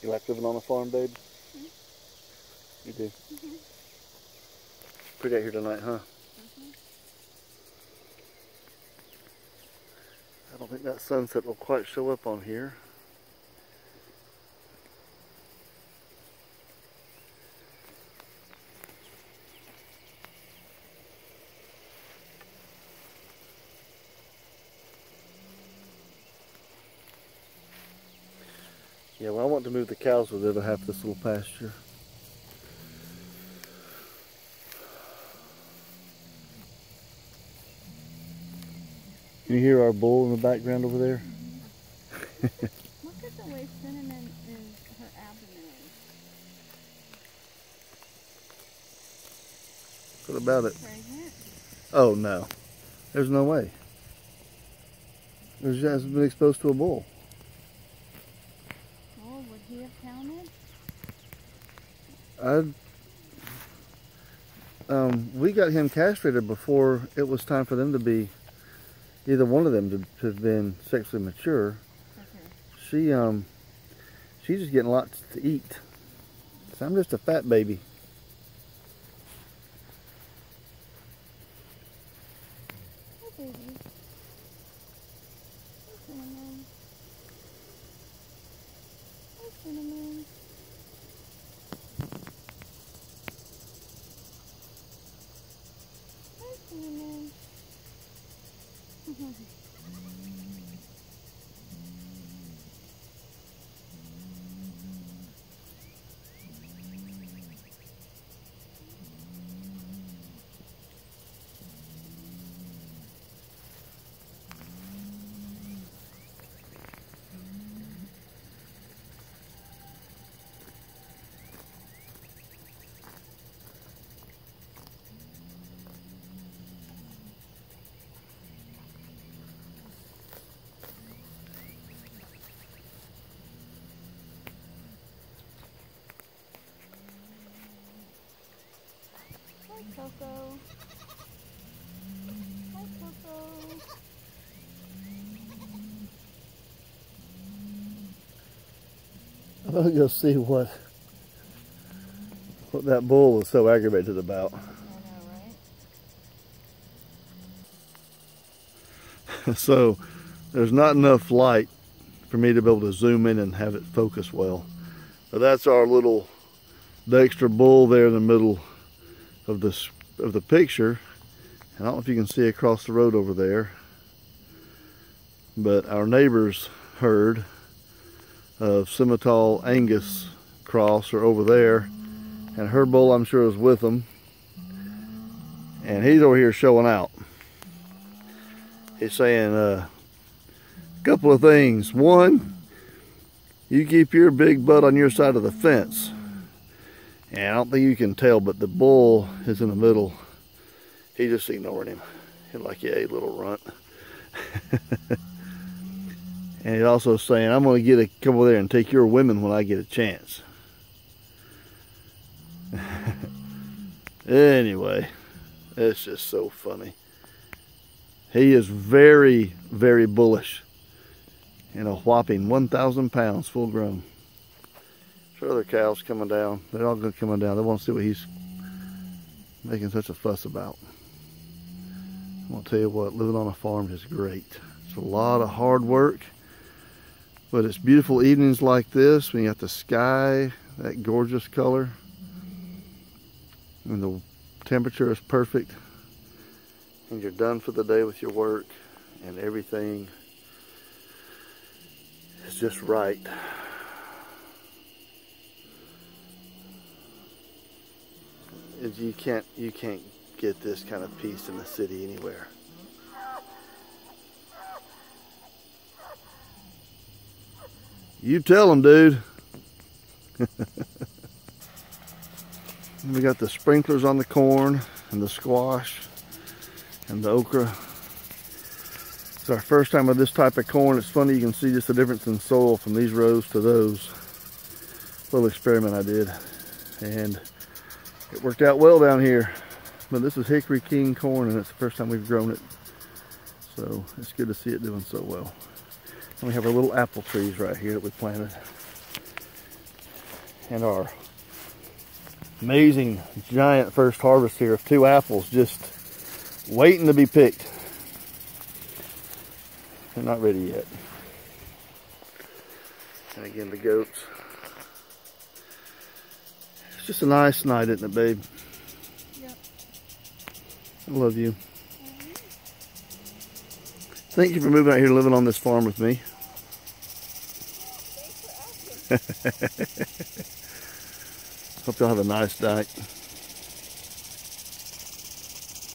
You like living on a farm, babe? Mm-hmm. You do? Mm-hmm. Pretty out here tonight, huh? Mm-hmm. I don't think that sunset will quite show up on here. Yeah, well, I want to move the cows with the other half of this little pasture. Can you hear our bull in the background over there? Mm-hmm. Look at the way Cinnamon is, her abdomen is. What about it? Pregnant? Oh, no. There's no way. She hasn't been exposed to a bull. Oh, would he have counted? We got him castrated before it was time for them to be, either one of them to have been sexually mature. Okay. She's just getting lots to eat. So I'm just a fat baby. Hi, baby. Hi, Cinnamon. Hi, Cinnamon. Hi, Cinnamon. Hi, Coco. Hi, Coco. I'm gonna go see what that bull was so aggravated about. I know, right? So there's not enough light for me to be able to zoom in and have it focus well. But that's our little Dexter bull there in the middle of the picture. I don't know if you can see across the road over there, but our neighbor's herd of Simmental Angus cross are over there, and her bull I'm sure is with them, and he's over here showing out. He's saying a couple of things. One, you keep your big butt on your side of the fence. And I don't think you can tell, but the bull is in the middle. He just ignored him. He's like, yeah, you little runt. And he's also saying, I'm going to come over there and take your women when I get a chance. Anyway, it's just so funny. He is very, very bullish. And a whopping 1,000 pounds full grown. Sure, other cows coming down. They're all going to come down. They want to see what he's making such a fuss about. I'm going to tell you what, living on a farm is great. It's a lot of hard work, but it's beautiful evenings like this when you got the sky, that gorgeous color, and the temperature is perfect, and you're done for the day with your work, and everything is just right. You can't get this kind of peace in the city anywhere. You tell them, dude. We got the sprinklers on the corn and the squash and the okra. It's our first time with this type of corn. It's funny, you can see just the difference in soil from these rows to those. Little experiment I did, and it worked out well down here. But this is Hickory King corn, and it's the first time we've grown it. So it's good to see it doing so well. And we have our little apple trees right here that we planted. And our amazing giant first harvest here of 2 apples just waiting to be picked. They're not ready yet. And again, the goats. It's just a nice night, isn't it, babe? Yep. I love you. Thank you for moving out here, living on this farm with me. Hope y'all have a nice night.